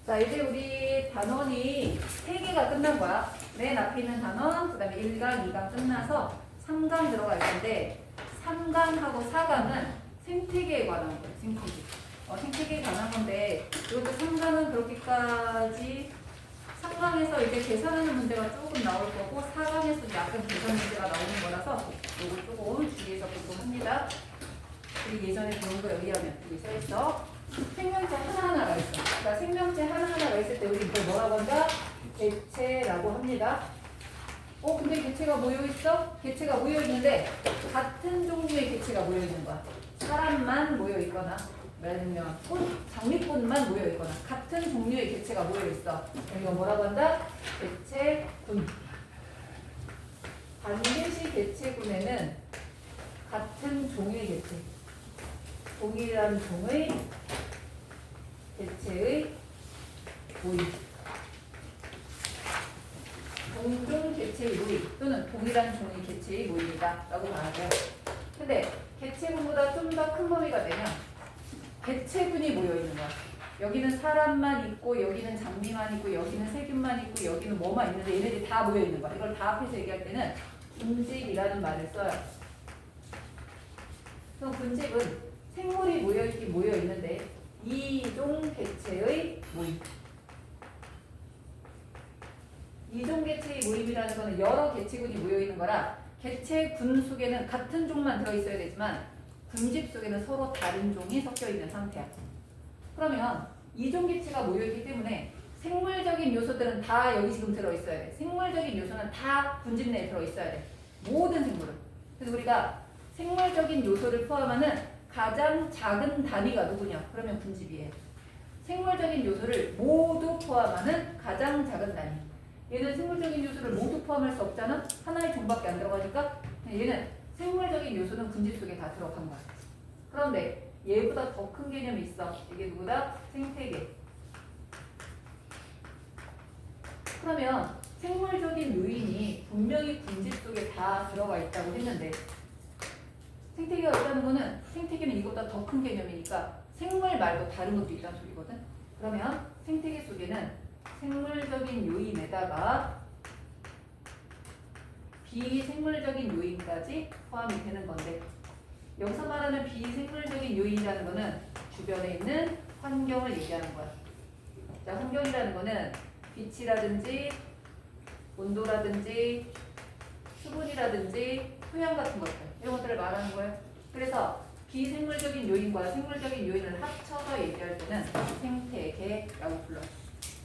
자, 이제 우리 단원이 3개가 끝난 거야. 맨 앞에 있는 단원, 그 다음에 1강, 2강 끝나서 3강 들어갈 텐데 3강하고 4강은 생태계에 관한 거예요. 생태계에 관한 건데 이것도 3강은 그렇게까지 3강에서 이제 계산하는 문제가 조금 나올 거고 4강에서 약간 계산 문제가 나오는 거라서 이거 조금 주의해서 보도록 합니다. 우리 예전에 배운 거에 의하면 여기 써있어. 생명체 하나하나가 있어. 그러니까 생명체 하나하나가 있을 때 우리 이걸 뭐라고 한다? 개체라고 합니다. 근데 개체가 모여있어? 개체가 모여있는데 같은 종류의 개체가 모여있는 거야. 사람만 모여있거나 예를 들면 장미꽃만 모여있거나 같은 종류의 개체가 모여있어. 이거 뭐라고 한다? 개체군. 반드시 개체군에는 같은 종의 개체, 동일한 종의 개체의 모임, 동종 개체의 모임 또는 동일한 종의 개체의 모임이다 라고 말하고요. 근데 개체군보다 좀 더 큰 범위가 되면 개체군이 모여있는 거야. 여기는 사람만 있고 여기는 장미만 있고 여기는 세균만 있고 여기는 뭐만 있는데 얘네들이 다 모여있는 거야. 이걸 다 합해서 얘기할 때는 군집이라는 말을 써요. 그럼 군집은 생물이 모여있긴 모여있는데 이종 개체의 모임. 이종 개체의 모임이라는 거는 여러 개체군이 모여있는 거라 개체군 속에는 같은 종만 들어있어야 되지만 군집 속에는 서로 다른 종이 섞여있는 상태야. 그러면 이종 개체가 모여있기 때문에 생물적인 요소들은 다 여기 지금 들어있어야 돼. 생물적인 요소는 다 군집 내에 들어있어야 돼. 모든 생물은. 그래서 우리가 생물적인 요소를 포함하는 가장 작은 단위가 누구냐? 그러면 군집이에요. 생물적인 요소를 모두 포함하는 가장 작은 단위. 얘는 생물적인 요소를 모두 포함할 수 없잖아? 하나의 종밖에 안 들어가니까 얘는 생물적인 요소는 군집 속에 다 들어간 거야. 그런데 얘보다 더 큰 개념이 있어. 이게 누구다? 생태계. 그러면 생물적인 요인이 분명히 군집 속에 다 들어가 있다고 했는데 생태계가 있다는 거는 생태계는 이것보다 더 큰 개념이니까 생물 말고 다른 것도 있다는 소리거든. 그러면 생태계 속에는 생물적인 요인에다가 비생물적인 요인까지 포함이 되는 건데 여기서 말하는 비생물적인 요인이라는 거는 주변에 있는 환경을 얘기하는 거야. 자, 환경이라는 거는 빛이라든지 온도라든지 수분이라든지 토양 같은 것들 이런 것들을 말하는 거예요. 그래서 비생물적인 요인과 생물적인 요인을 합쳐서 얘기할 때는 생태계라고 불러요.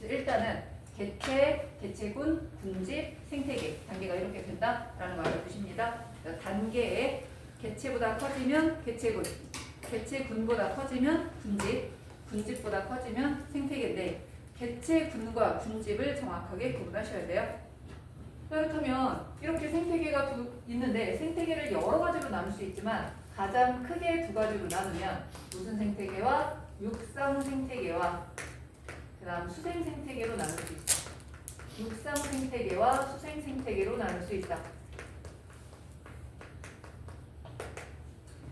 일단은 개체, 개체군, 군집, 생태계 단계가 이렇게 된다라는 걸 알아두십니다. 단계에 개체보다 커지면 개체군, 개체군보다 커지면 군집, 군집보다 커지면 생태계인데 개체군과 군집을 정확하게 구분하셔야 돼요. 그렇다면 이렇게 생태계가 있는데 생태계를 여러 가지로 나눌 수 있지만 가장 크게 두 가지로 나누면 무슨 생태계와 육상 생태계와 그 다음 수생 생태계로 나눌 수 있어. 육상 생태계와 수생 생태계로 나눌 수 있다.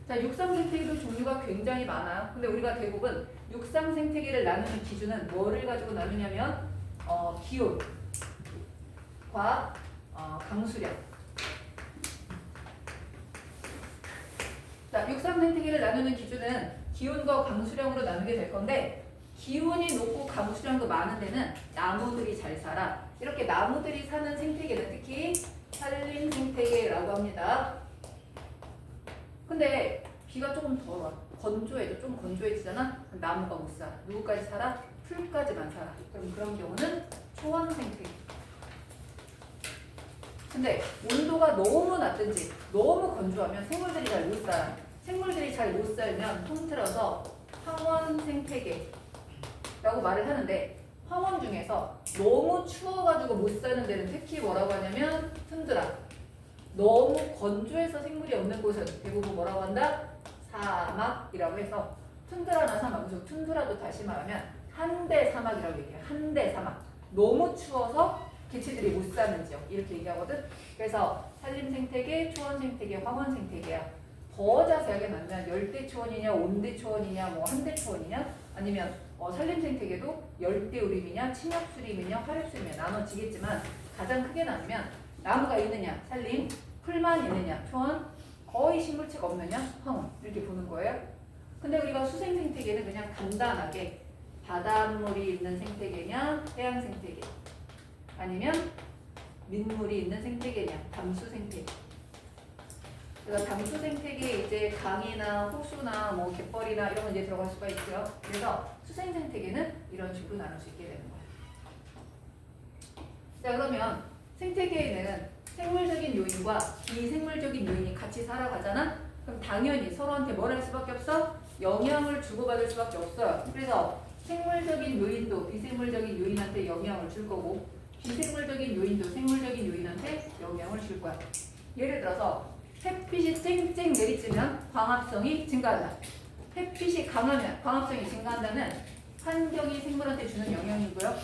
자, 육상 생태계도 종류가 굉장히 많아요. 근데 우리가 대부분 육상 생태계를 나누는 기준은 뭐를 가지고 나누냐면 기온과 강수량. 자, 육상 생태계를 나누는 기준은 기온과 강수량으로 나누게 될 건데 기온이 높고 강수량도 많은 데는 나무들이 잘 살아. 이렇게 나무들이 사는 생태계는 특히 산림 생태계라고 합니다. 근데 비가 조금 더 와. 건조해져. 좀 건조해지잖아? 나무가 못 살아. 누구까지 살아? 풀까지만 살아. 그럼 그런 경우는 초원 생태계. 근데 온도가 너무 낮든지 너무 건조하면 생물들이 잘 못 살아. 생물들이 잘 못 살면 통틀어서 황원 생태계라고 말을 하는데 황원 중에서 너무 추워가지고 못 사는 데는 특히 뭐라고 하냐면 툰드라. 너무 건조해서 생물이 없는 곳은 대부분 뭐라고 한다? 사막이라고 해서 툰드라나 사막. 그래서 툰드라도 다시 말하면 한대 사막이라고 얘기해요. 한대 사막. 너무 추워서 개체들이 못 사는 지역 이렇게 얘기하거든. 그래서 산림 생태계, 초원 생태계, 황원 생태계야. 더 자세하게 말하면 열대 초원이냐, 온대 초원이냐, 뭐 한대 초원이냐, 아니면 산림 생태계도 열대우림이냐 침엽수림이냐 화렵수림이냐 나눠지겠지만 가장 크게 나누면 나무가 있느냐 산림, 풀만 있느냐 초원, 거의 식물체가 없느냐 황혼 이렇게 보는 거예요. 근데 우리가 수생 생태계는 그냥 간단하게 바닷물이 있는 생태계냐 해양 생태계 아니면 민물이 있는 생태계냐 담수 생태계. 그래서 담수 생태계에 이제 강이나 호수나 뭐 갯벌이나 이런 거 이제 들어갈 수가 있고요. 그래서 수생 생태계는 이런 식으로 나눌 수 있게 되는 거예요. 자 그러면 생태계에는 생물적인 요인과 비생물적인 요인이 같이 살아가잖아. 그럼 당연히 서로한테 뭘 할 수밖에 없어? 영향을 주고받을 수밖에 없어요. 그래서 생물적인 요인도 비생물적인 요인한테 영향을 줄 거고 비생물적인 요인도 생물적인 요인한테 영향을 줄 거야. 예를 들어서 햇빛이 쨍쨍 내리쬐면 광합성이 증가한다. 햇빛이 강하면 광합성이 증가한다는 환경이 생물한테 주는 영향이고요.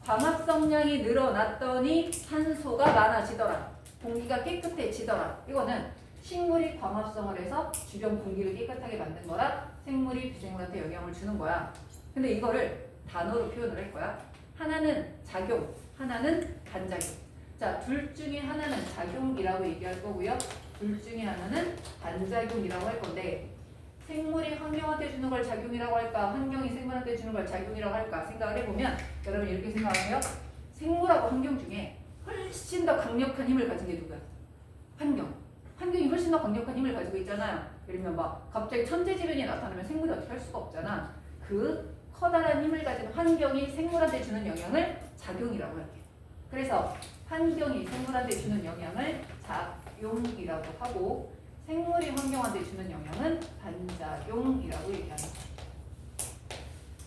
광합성량이 늘어났더니 산소가 많아지더라. 공기가 깨끗해지더라. 이거는 식물이 광합성을 해서 주변 공기를 깨끗하게 만든 거라 생물이 비생물한테 영향을 주는 거야. 근데 이거를 단어로 표현을 할 거야. 하나는 작용, 하나는 반작용. 자, 둘 중에 하나는 작용이라고 얘기할 거고요. 둘 중에 하나는 반작용이라고 할 건데 생물이 환경한테 주는 걸 작용이라고 할까? 환경이 생물한테 주는 걸 작용이라고 할까? 생각을 해보면 여러분 이렇게 생각하세요. 생물하고 환경 중에 훨씬 더 강력한 힘을 가진 게 누구야? 환경. 환경이 훨씬 더 강력한 힘을 가지고 있잖아요. 예를 들면 막 갑자기 천재지변이 나타나면 생물이 어떻게 할 수가 없잖아. 그 커다란 힘을 가진 환경이 생물한테 주는 영향을 작용이라고 할게요. 그래서 환경이 생물한테 주는 영향을 작용이라고 하고 생물이 환경한테 주는 영향은 반작용이라고 얘기하는 거예요.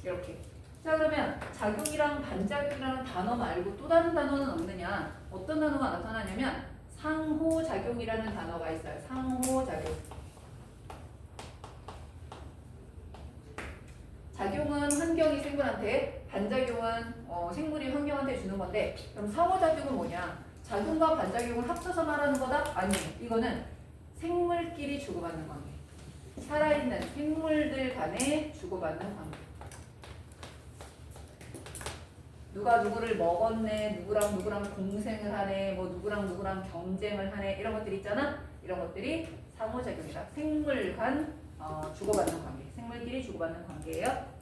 이렇게. 자 그러면 작용이랑 반작용이라는 단어 말고 또 다른 단어는 없느냐? 어떤 단어가 나타나냐면 상호작용이라는 단어가 있어요. 상호작용. 작용은 환경이 생물한테, 반작용은 생물이 환경한테 주는 건데 그럼 상호작용은 뭐냐? 작용과 반작용을 합쳐서 말하는 거다? 아니에요. 이거는 생물끼리 주고받는 관계. 살아있는 생물들 간에 주고받는 관계. 누가 누구를 먹었네, 누구랑 누구랑 공생을 하네, 뭐 누구랑 누구랑 경쟁을 하네 이런 것들 있잖아. 이런 것들이 상호작용이다. 생물 간 주고받는 관계. 생물끼리 주고받는 관계예요.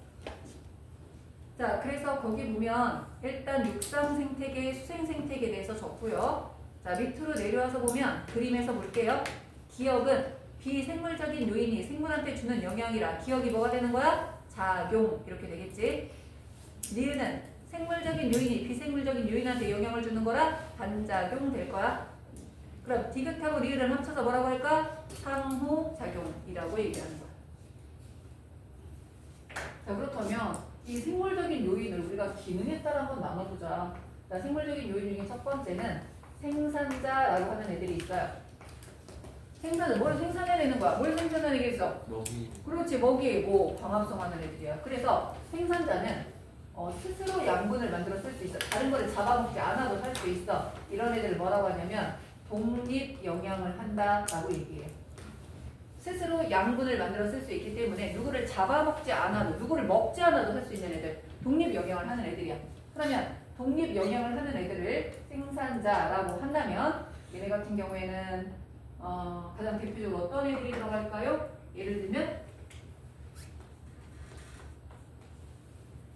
자, 그래서 거기 보면 일단 육상 생태계, 수생 생태계에 대해서 적고요. 자, 밑으로 내려와서 보면 그림에서 볼게요. 기억은 비생물적인 요인이 생물한테 주는 영향이라 기억이 뭐가 되는 거야? 작용 이렇게 되겠지. 니은은 생물적인 요인이 비생물적인 요인한테 영향을 주는 거라 반작용 될 거야. 그럼 디귿하고 리을을 합쳐서 뭐라고 할까? 상호작용이라고 얘기하는 거야. 자, 그렇다면 이 생물적인 요인을 우리가 기능에 따라 한번 나눠보자. 자, 생물적인 요인 중에 첫 번째는 생산자라고 하는 애들이 있어요. 생산은 뭘 생산해야 되는 거야? 뭘 생산해야겠어? 먹이. 그렇지, 먹이, 뭐 광합성하는 애들이야. 그래서 생산자는 스스로 양분을 만들어 쓸 수 있어. 다른 거를 잡아먹지 않아도 살 수 있어. 이런 애들을 뭐라고 하냐면 독립 영양을 한다라고 얘기해요. 스스로 양분을 만들어 쓸 수 있기 때문에 누구를 잡아먹지 않아도, 누구를 먹지 않아도 살 수 있는 애들, 독립 영양을 하는 애들이야. 그러면 독립 영양을 하는 애들을 생산자라고 한다면 얘네 같은 경우에는 가장 대표적으로 어떤 애들이 들어갈까요? 예를 들면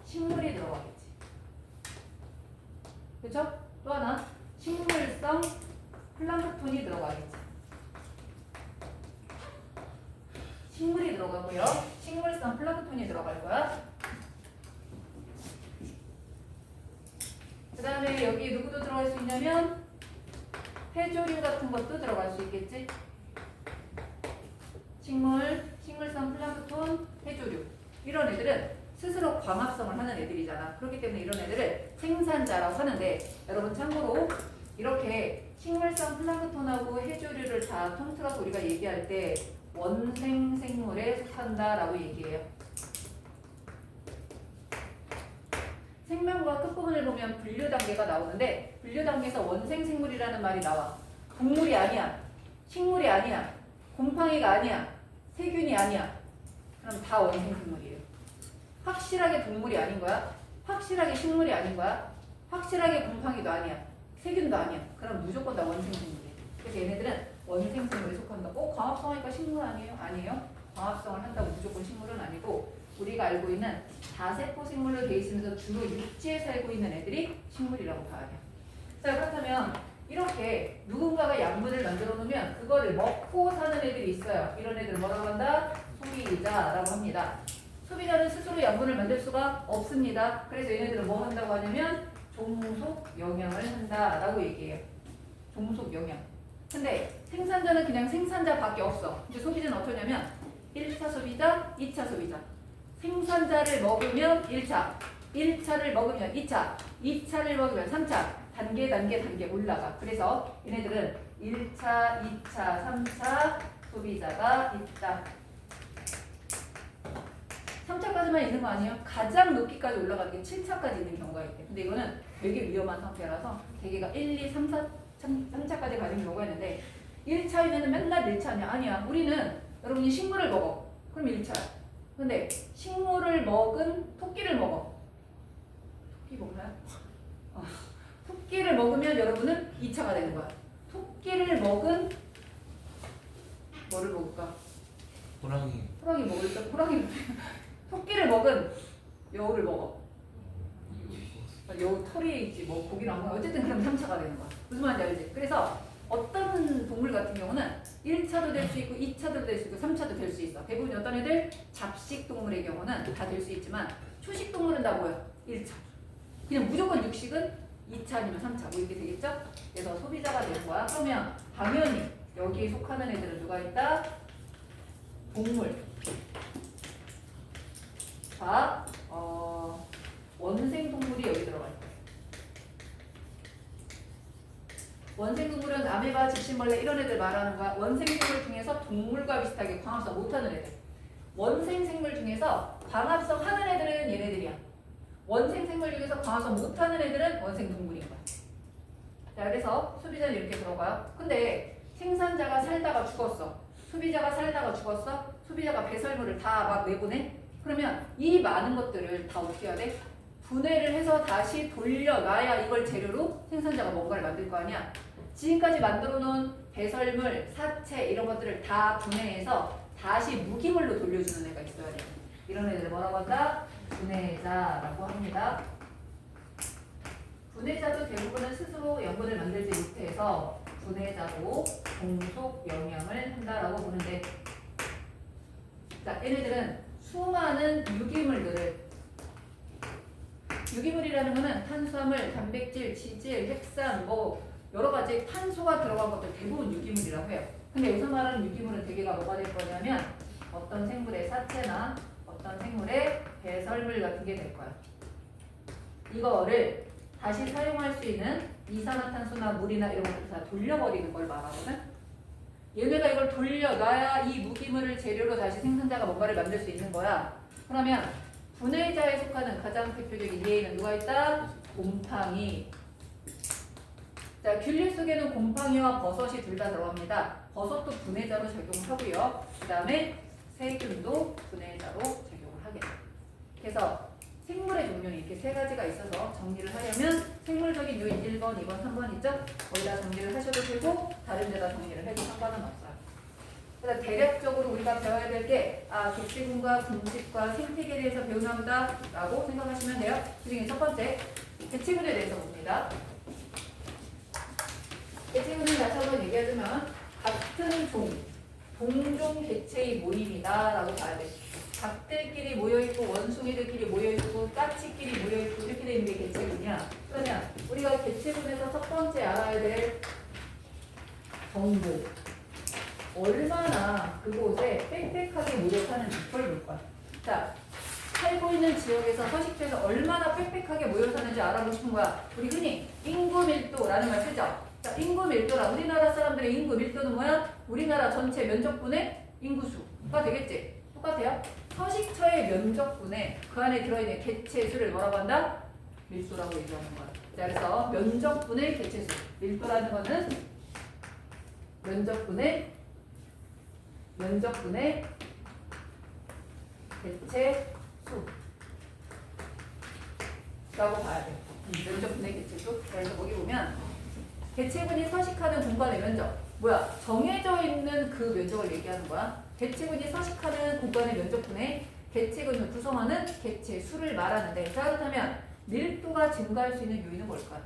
식물이 들어가겠지. 그렇죠? 또 하나 식물성 플랑크톤이 들어가겠지. 식물이 들어가고요. 식물성 플랑크톤이 들어갈 거야. 그 다음에 여기 누구도 들어갈 수 있냐면 해조류 같은 것도 들어갈 수 있겠지. 식물성 플랑크톤, 해조류 이런 애들은 스스로 광합성을 하는 애들이잖아. 그렇기 때문에 이런 애들을 생산자라고 하는데 여러분 참고로 이렇게 식물성 플랑크톤하고 해조류를 다 통틀어서 우리가 얘기할 때 원생 생물에 속한다라고 얘기해요. 생명과 끝부분을 보면 분류 단계가 나오는데 분류 단계에서 원생 생물이라는 말이 나와. 동물이 아니야, 식물이 아니야, 곰팡이가 아니야, 세균이 아니야. 그럼 다 원생 생물이에요. 확실하게 동물이 아닌 거야? 확실하게 식물이 아닌 거야? 확실하게 곰팡이도 아니야. 세균도 아니야. 그럼 무조건 다 원생생물이야. 그래서 얘네들은 원생생물에 속한다. 광합성 하니까 식물 아니에요? 아니에요. 광합성을 한다고 무조건 식물은 아니고 우리가 알고 있는 다세포 생물로 되어 있으면서 주로 육지에 살고 있는 애들이 식물이라고 봐야 돼. 자, 그렇다면 이렇게 누군가가 양분을 만들어 놓으면 그거를 먹고 사는 애들이 있어요. 이런 애들 뭐라고 한다? 소비자라고 합니다. 소비자는 스스로 양분을 만들 수가 없습니다. 그래서 얘네들은 뭐 한다고 하냐면 종속 영양을 한다라고 얘기해요. 종속 영양. 근데 생산자는 그냥 생산자밖에 없어. 이제 소비자는 어떠냐면 1차 소비자, 2차 소비자. 생산자를 먹으면 1차, 1차를 먹으면 2차, 2차를 먹으면 3차. 단계 올라가. 그래서 얘네들은 1차, 2차, 3차 소비자가 있다. 3차까지만 있는 거 아니에요? 가장 높이까지 올라가는 게 7차까지 있는 경우가 있대. 근데 이거는 되게 위험한 상태라서 대개가 1, 2, 3, 4, 3차까지 가는 경우가 있는데 1차이면 맨날 1차냐? 아니야. 우리는 여러분이 식물을 먹어. 그럼 1차야. 근데 식물을 먹은 토끼를 먹어. 토끼 먹나요? 토끼를 먹으면 여러분은 2차가 되는 거야. 토끼를 먹은 뭐를 먹을까? 호랑이 먹을까? 호랑이 토끼를 먹은 여우를 먹어. 여우 털이 있지 뭐 고기를 안 먹어. 어쨌든 그럼 3차가 되는 거야. 무슨 말인지 알지? 그래서 어떤 동물 같은 경우는 1차도 될 수 있고 2차도 될 수 있고 3차도 될 수 있어. 대부분 어떤 애들 잡식 동물의 경우는 다 될 수 있지만 초식 동물은 다 뭐야? 1차. 그냥 무조건 육식은 2차 아니면 3차 뭐 이렇게 되겠죠? 그래서 소비자가 되는 거야. 그러면 당연히 여기에 속하는 애들은 누가 있다? 동물. 자, 원생 동물이 여기 들어가 있다. 원생 동물은 아메바, 집신벌레 이런 애들 말하는 거야. 원생 생물 중에서 동물과 비슷하게 광합성 못하는 애들. 원생 생물 중에서 광합성 하는 애들은 얘네들이야. 원생 생물 중에서 광합성 못하는 애들은 원생 동물인 거야. 자, 그래서 소비자는 이렇게 들어가요. 근데 생산자가 살다가 죽었어. 소비자가 살다가 죽었어. 소비자가 배설물을 다 막 내보내. 그러면 이 많은 것들을 다 어떻게 해야 돼? 분해를 해서 다시 돌려놔야 이걸 재료로 생산자가 뭔가를 만들 거 아니야. 지금까지 만들어 놓은 배설물, 사체 이런 것들을 다 분해해서 다시 무기물로 돌려주는 애가 있어야 돼. 이런 애들 뭐라고 한다? 분해자라고 합니다. 분해자도 대부분은 스스로 염분을 만들지 못해서 분해자도 종속 영양을 한다라고 보는데, 자, 얘네들은 수많은 유기물이라는 거는 탄수화물, 단백질, 지질, 핵산, 뭐 여러 가지 탄소가 들어간 것들 대부분 유기물이라고 해요. 근데 여기서 말하는 유기물은 대개가 뭐가 될 거냐면 어떤 생물의 사체나 어떤 생물의 배설물 같은 게 될 거야. 이거를 다시 사용할 수 있는 이산화탄소나 물이나 이런 것들 다 돌려버리는 걸 말하거든. 얘네가 이걸 돌려놔야 이 무기물을 재료로 다시 생산자가 뭔가를 만들 수 있는 거야. 그러면 분해자에 속하는 가장 대표적인 예는 누가 있다? 곰팡이. 자, 균류 속에는 곰팡이와 버섯이 둘 다 들어갑니다. 버섯도 분해자로 작용을 하고요. 그 다음에 세균도 분해자로 작용을 하게 돼요. 그래서 생물의 종류는 이렇게 세 가지가 있어서 정리를 하려면 생물적인 요인 1번, 2번, 3번 있죠? 거기다 정리를 하셔도 되고 다른 데다 정리를 해도 상관은 없어요. 그래서 대략적으로 우리가 배워야 될 게 개체군과 군집과 생태계에 대해서 배우나보다 라고 생각하시면 돼요. 그 중에 첫 번째, 개체군에 대해서 봅니다. 개체군을 다시 한번 얘기하자면 같은 동종 개체의 모임이다 라고 봐야 돼. 닭들끼리 모여있고 원숭이들끼리 모여있고 까치끼리 모여있고 이렇게 되는 게 개체군이야. 그러면 우리가 개체군에서 첫 번째 알아야 될 정보, 얼마나 그곳에 빽빽하게 모여 사는지 그걸 볼 거야. 자, 살고 있는 지역에서 서식지에서 얼마나 빽빽하게 모여 사는지 알아보고 싶은 거야. 우리 흔히 인구 밀도라는 말 쓰죠. 자, 인구 밀도라 우리나라 사람들의 인구 밀도는 뭐야? 우리나라 전체 면적분의 인구수가 되겠지. 똑같아요. 서식처의 면적분에 그 안에 들어있는 개체 수를 뭐라고 한다? 밀도라고 얘기하는 거야. 자, 그래서 면적분의 개체 수. 밀도라는 거는 면적분의 개체 수. 라고 봐야 돼. 면적분의 개체수. 그래서 거기 보면 개체군이 서식하는 공간의 면적. 뭐야? 정해져 있는 그 면적을 얘기하는 거야. 개체군이 서식하는 공간의 면적분의 개체군을 구성하는 개체수를 말하는데, 자, 그렇다면 밀도가 증가할 수 있는 요인은 뭘까?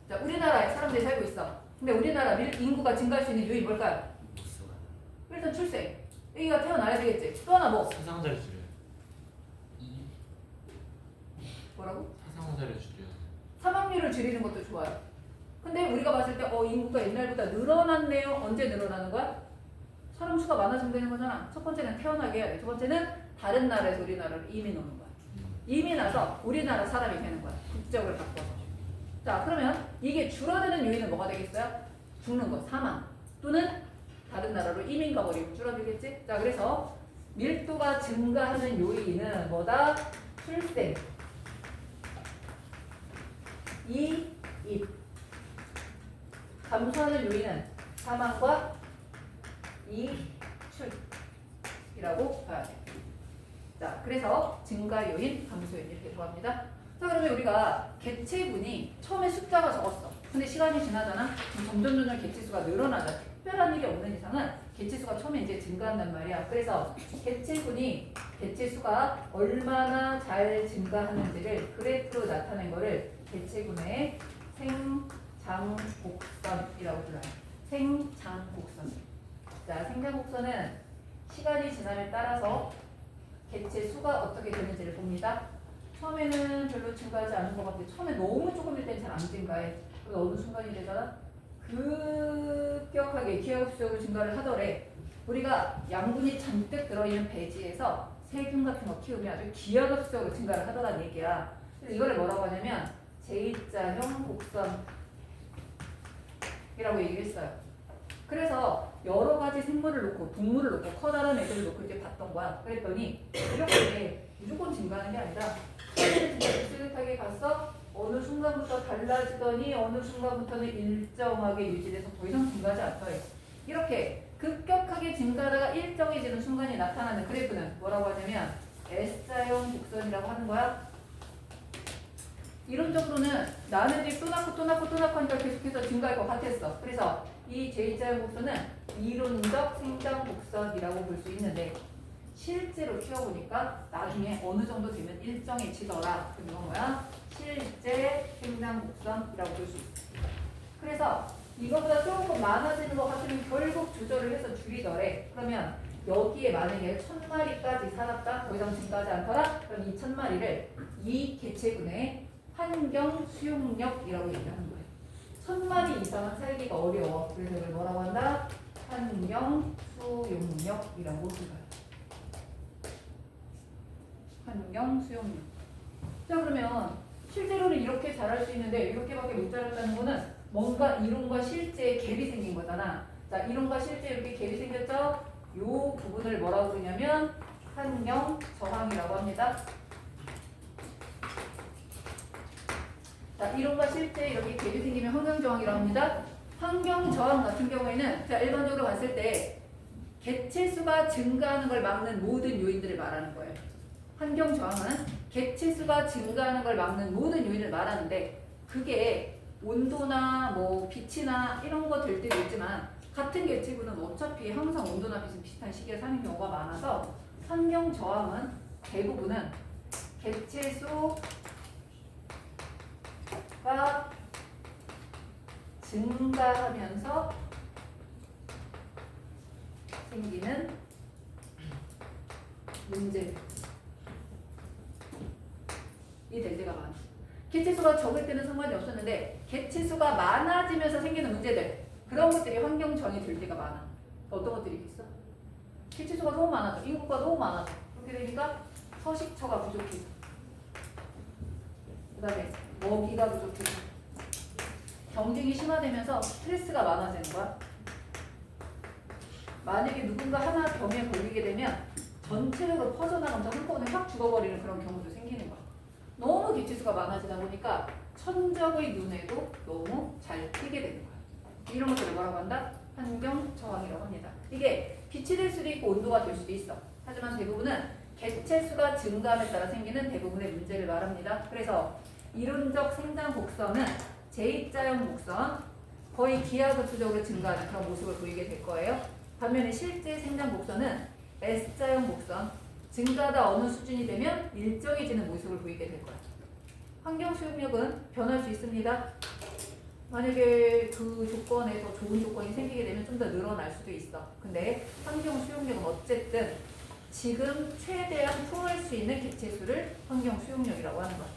자, 우리나라에 사람들이 살고 있어. 근데 우리나라 인구가 증가할 수 있는 요인이 뭘까요? 일단 출생. 애기가 태어나야 되겠지. 또 하나 뭐? 사상자를 줄여요. 뭐라고? 사상자를 줄여요. 사망률을 줄이는 것도 좋아요. 근데 우리가 봤을 때 인구가 옛날보다 늘어났네요. 언제 늘어나는 거야? 사람 수가 많아지면 되는 거잖아. 첫 번째는 태어나게 해야 돼. 두 번째는 다른 나라에서 우리나라로 이민 오는 거야. 이민 와서 우리나라 사람이 되는 거야. 국적을 바꿔서. 자, 그러면 이게 줄어드는 요인은 뭐가 되겠어요? 죽는 거, 사망. 또는 다른 나라로 이민 가버리면 줄어들겠지? 자, 그래서 밀도가 증가하는 요인은 뭐다? 출생, 이입. 감소하는 요인은 사망과 이출이라고 봐야 돼. 자, 그래서 증가 요인, 감소 요인 이렇게 들어갑니다. 자, 그러면 우리가 개체군이 처음에 숫자가 적었어. 근데 시간이 지나잖아. 점점 개체수가 늘어나잖아. 특별한 일이 없는 이상은 개체수가 처음에 이제 증가한단 말이야. 그래서 개체군이 개체수가 얼마나 잘 증가하는지를 그래프로 나타낸 거를 개체군의 생장곡선이라고 불러요. 생장곡선. 자, 생장곡선은 시간이 지남에 따라서 개체 수가 어떻게 되는지를 봅니다. 처음에는 별로 증가하지 않은 것 같아. 처음에 너무 조금일 땐 잘 안 증가해. 어느 순간이 되잖아. 급격하게 기하급수적으로 증가를 하더래. 우리가 양분이 잔뜩 들어있는 배지에서 세균 같은 거 키우면 아주 기하급수적으로 증가를 하더란 얘기야. 그래서 이거를 뭐라고 하냐면 J자형 곡선이라고 얘기를 했어요. 그래서 여러 가지 생물을 놓고 동물을 놓고 커다란 애들을 놓고 이제 봤던 거야. 그랬더니 이렇게 무조건 증가하는 게 아니라 뚜렷하게 가서 어느 순간부터 달라지더니 어느 순간부터는 일정하게 유지돼서 더 이상 증가하지 않더래. 이렇게 급격하게 증가하다가 일정해지는 순간이 나타나는 그래프는 뭐라고 하냐면 S자형 곡선이라고 하는 거야. 이론적으로는 나는들이 또 낳고 또 낳고 또 낳고 하니까 계속해서 증가할 것 같았어. 그래서 이 J자형 곡선은 이론적 생장 곡선이라고 볼 수 있는데 실제로 키워보니까 나중에 어느 정도 되면 일정해지더라. 그럼 이건 뭐야? 실제 생장 곡선이라고 볼 수 있어. 그래서 이거보다 조금 많아지는 것 같으면 결국 조절을 해서 줄이더래. 그러면 여기에 만약에 1000마리까지 살았다. 더 이상 증가하지 않더라. 그럼 이 1000마리를 이 개체군의 환경 수용력이라고 얘기하는 거예요. 1000마리 이상은 살기가 어려워. 그래서 이걸 뭐라고 한다? 환경 수용력이라고 불러요. 환경 수용력. 자, 그러면 실제로는 이렇게 자랄 수 있는데 이렇게밖에 못 자랐다는 거는 뭔가 이론과 실제의 갭이 생긴 거잖아. 자, 이론과 실제 이렇게 갭이 생겼죠? 이 부분을 뭐라고 부르냐면 환경 저항이라고 합니다. 자, 이론과 실제 이렇게 갭이 생기면 환경 저항이라고 합니다. 환경 저항 같은 경우에는 자, 일반적으로 봤을 때 개체수가 증가하는 걸 막는 모든 요인들을 말하는 거예요. 환경 저항은 개체수가 증가하는 걸 막는 모든 요인을 말하는데 그게 온도나 뭐 빛이나 이런 거 될 때도 있지만 같은 개체군은 어차피 항상 온도나 빛은 비슷한 시기에 사는 경우가 많아서 환경 저항은 대부분은 개체수가 증가하면서 생기는 문제들 될 때가 많아. 개체수가 적을 때는 상관이 없었는데 개체수가 많아지면서 생기는 문제들 그런 것들이 환경 저항이 될 때가 많아. 어떤 것들이 있어? 개체수가 너무 많아져. 인구가 너무 많아져. 그렇게 되니까 서식처가 부족해져. 그 다음에 먹이가 부족해져. 경쟁이 심화되면서 스트레스가 많아지는 거야. 만약에 누군가 하나 병에 걸리게 되면 전체적으로 퍼져나가면서 한꺼번에 확 죽어버리는 그런 경우도 생기는 거야. 너무 개체수가 많아지다 보니까 천적의 눈에도 너무 잘 띄게 되는 거야. 이런 것들을 뭐라고 한다? 환경 저항이라고 합니다. 이게 빛이 될 수도 있고 온도가 될 수도 있어. 하지만 대부분은 개체수가 증가함에 따라 생기는 대부분의 문제를 말합니다. 그래서 이론적 생장 곡선은 J자형 곡선, 거의 기하급수적으로 증가하는 그런 모습을 보이게 될 거예요. 반면에 실제 생장 곡선은 S자형 곡선, 증가하다 어느 수준이 되면 일정해지는 모습을 보이게 될 거예요. 환경 수용력은 변할 수 있습니다. 만약에 그 조건에 더 좋은 조건이 생기게 되면 좀 더 늘어날 수도 있어. 근데 환경 수용력은 어쨌든 지금 최대한 품을 수 있는 개체수를 환경 수용력이라고 하는 거야.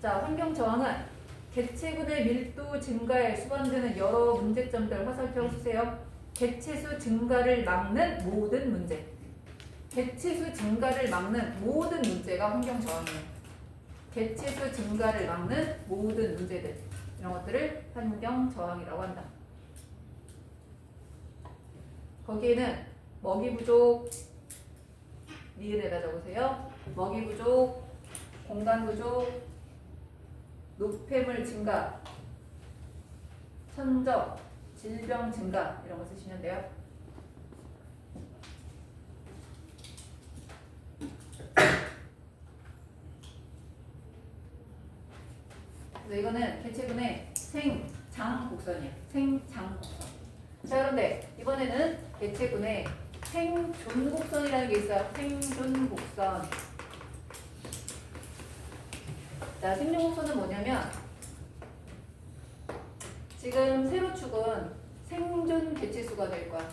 자, 환경 저항은 개체군의 밀도 증가에 수반되는 여러 문제점들 화살표 쓰세요. 개체수 증가를 막는 모든 문제. 개체수 증가를 막는 모든 문제가 환경 저항이에요. 개체수 증가를 막는 모든 문제들. 이런 것들을 환경 저항이라고 한다. 거기에는 먹이 부족, 니은에다 적으세요. 먹이 부족, 공간 부족, 노폐물 증가, 천적, 질병 증가 이런 거 쓰시면 돼요. 그래서 이거는 개체군의 생장 곡선이에요. 생장 곡선. 자, 그런데 이번에는 개체군의 생존 곡선이라는 게 있어요. 생존 곡선. 자, 생존 곡선은 뭐냐면 지금 세로축은 생존 개체수가 될 거야.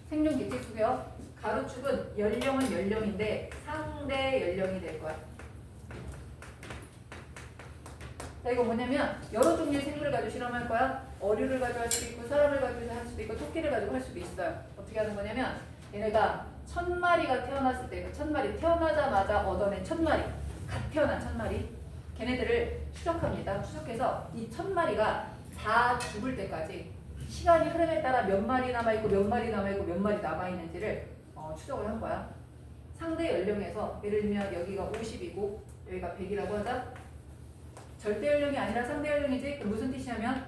생존 개체수고요. 가로축은 연령은 연령인데 상대 연령이 될 거야. 자, 이거 뭐냐면 여러 종류의 생물을 가지고 실험할 거야. 어류를 가지고 할 수도 있고 사람을 가지고 할 수도 있고 토끼를 가지고 할 수도 있어요. 어떻게 하는 거냐면 얘네가 1000마리가 태어났을 때 그 1000마리 태어나자마자 얻어낸 1000마리 갓 태어난 1000마리 걔네들을 추적합니다. 추적해서 이 1000마리가 다 죽을 때까지 시간이 흐름에 따라 몇 마리 남아있고 몇 마리 남아있고 몇 마리 남아있는지를 추적을 한 거야. 상대 연령에서 예를 들면 여기가 50이고 여기가 100이라고 하자. 절대 연령이 아니라 상대 연령이지. 그럼 무슨 뜻이냐면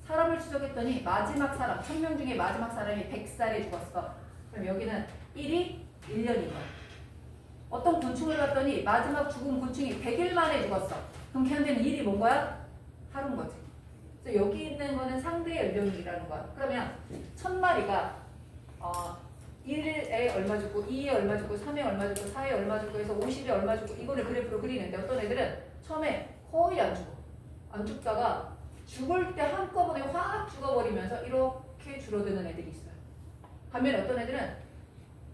사람을 추적했더니 마지막 사람 1000명 중에 마지막 사람이 100살에 죽었어. 그럼 여기는 1이 1년인 거야. 어떤 곤충을 봤더니 마지막 죽은 곤충이 100일 만에 죽었어. 그럼 걔한테는 1이 뭔 거야? 하루인 거지. 그래서 여기 있는 거는 상대 연령이라는 거야. 그러면 1000마리가 1에 얼마 죽고 2에 얼마 죽고 3에 얼마 죽고 4에 얼마 죽고 해서 50에 얼마 죽고 이거를 그래프로 그리는데 어떤 애들은 처음에 거의 안 죽어. 안 죽다가 죽을 때 한꺼번에 확 죽어버리면서 이렇게 줄어드는 애들이 있어요. 반면에 어떤 애들은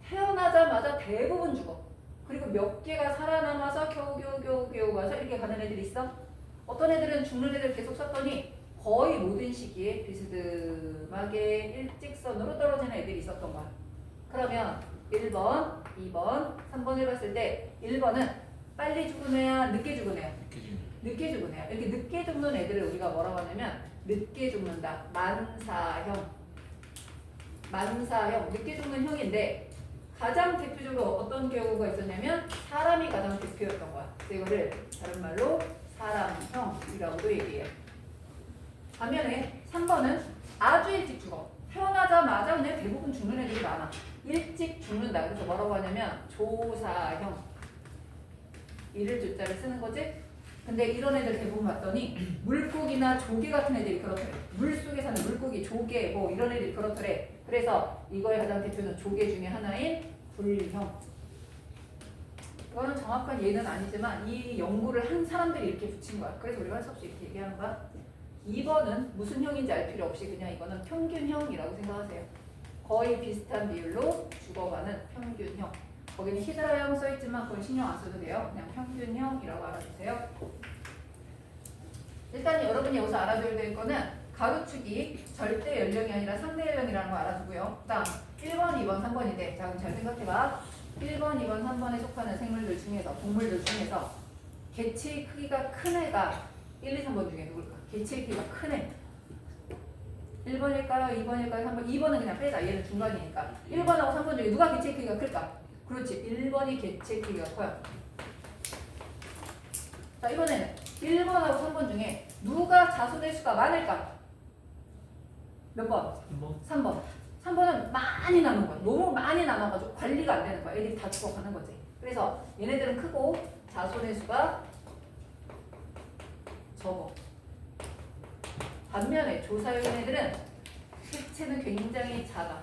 태어나자마자 대부분 죽어. 그리고 몇 개가 살아남아서 겨우 가서 이렇게 가는 애들이 있어. 어떤 애들은 죽는 애들 계속 썼더니 거의 모든 시기에 비스듬하게 일직선으로 떨어지는 애들이 있었던 거야. 그러면 1번, 2번, 3번을 봤을 때 1번은 빨리 죽은 애야, 늦게 죽은 애야? 늦게 죽은 애야. 이렇게 늦게 죽는 애들을 우리가 뭐라고 하냐면 늦게 죽는다. 만사형. 만사형, 늦게 죽는 형인데 가장 대표적으로 어떤 경우가 있었냐면 사람이 가장 대표였던 거야. 그래서 이거를 다른 말로 사람형이라고도 얘기해요. 반면에 3번은 아주 일찍 죽어. 태어나자마자 그냥 대부분 죽는 애들이 많아. 일찍 죽는다. 그래서 뭐라고 하냐면 조사형. 이를 조자를 쓰는 거지. 근데 이런 애들 대부분 봤더니 물고기나 조개 같은 애들이 그렇더래. 물속에 사는 물고기, 조개 뭐 이런 애들이 그렇더래. 그래서 이거의 가장 대표는 조개 중에 하나인 굴형. 이거는 정확한 예는 아니지만 이 연구를 한 사람들이 이렇게 붙인 거야. 그래서 우리가 할 수 없이 이렇게 얘기하는 거야. 2번은 무슨 형인지 알 필요 없이 그냥 이거는 평균형이라고 생각하세요. 거의 비슷한 비율로 죽어가는 평균형. 거기는 히드라형 써있지만 그건 신경 안 써도 돼요. 그냥 평균형이라고 알아주세요. 일단 여러분이 여기서 알아둬야 될 거는 가로축이 절대 연령이 아니라 상대 연령이라는 거 알아두고요. 그 다음 1번, 2번, 3번인데 자 그럼 잘 생각해봐. 1번, 2번, 3번에 속하는 생물들 중에서 동물들 중에서 개체의 크기가 큰 애가 1, 2, 3번 중에 누굴까? 개체의 크기가 큰 애. 1번일까요? 2번일까요? 3번? 2번은 그냥 빼자. 얘는 중간이니까. 1번하고 3번 중에 누가 개체의 크기가 클까? 그렇지. 1번이 개체 크기가 커요. 자, 이번에는 1번하고 3번 중에 누가 자손의 수가 많을까? 몇 번? 3번. 3번. 한 번은 많이 나눈 거야. 너무 많이 나눠가지고 관리가 안 되는 거야. 애들이 다 죽어가는 거지. 그래서 얘네들은 크고 자손의 수가 적어. 반면에 조사용 애들은 객체는 굉장히 작아.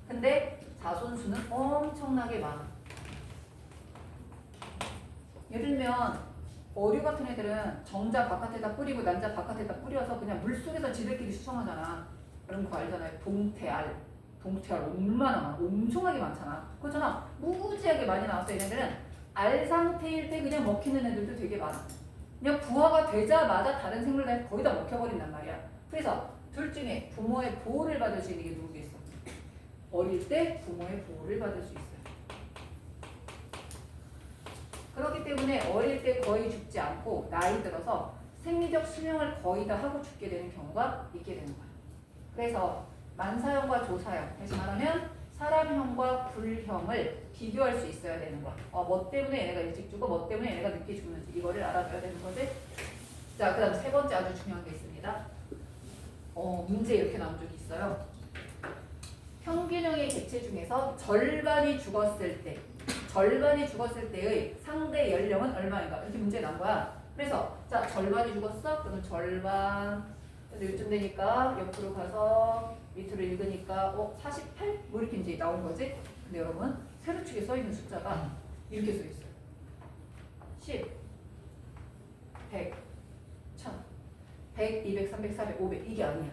근데 자손 수는 엄청나게 많아. 예를 들면 어류 같은 애들은 정자 바깥에다 뿌리고 난자 바깥에다 뿌려서 그냥 물속에서 지들끼리 수성하잖아. 그런 거 알잖아요. 동태알 얼마나 많아. 엄청나게 많잖아. 그렇잖아. 무지하게 많이 나왔어. 얘네들은 알 상태일 때 그냥 먹히는 애들도 되게 많아. 그냥 부화가 되자마자 다른 생물에 거의 다 먹혀버린단 말이야. 그래서 둘 중에 부모의 보호를 받을 수 있는 게 누구겠어? 어릴 때 부모의 보호를 받을 수 있어요. 그렇기 때문에 어릴 때 거의 죽지 않고 나이 들어서 생리적 수명을 거의 다 하고 죽게 되는 경우가 있게 되는 거야. 그래서 만사형과 조사형, 다시 말하면 사람형과 굴형을 비교할 수 있어야 되는 거야. 뭐 때문에 얘네가 일찍 죽고 뭐 때문에 얘네가 늦게 죽는지 이거를 알아줘야 되는 거지. 자, 그 다음 세 번째 아주 중요한 게 있습니다. 문제 이렇게 나온 적이 있어요. 평균형의 객체 중에서 절반이 죽었을 때의 상대 연령은 얼마인가? 이렇게 문제 난 거야. 그래서 자, 절반이 죽었어? 그러면 절반 요쯤 되니까 옆으로 가서 밑으로 읽으니까 48? 뭐 이렇게 이제 나온 거지. 근데 여러분 세로축에 써 있는 숫자가 이렇게 써 있어요. 10, 100, 1000, 100, 200, 300, 400, 500 이게 아니야.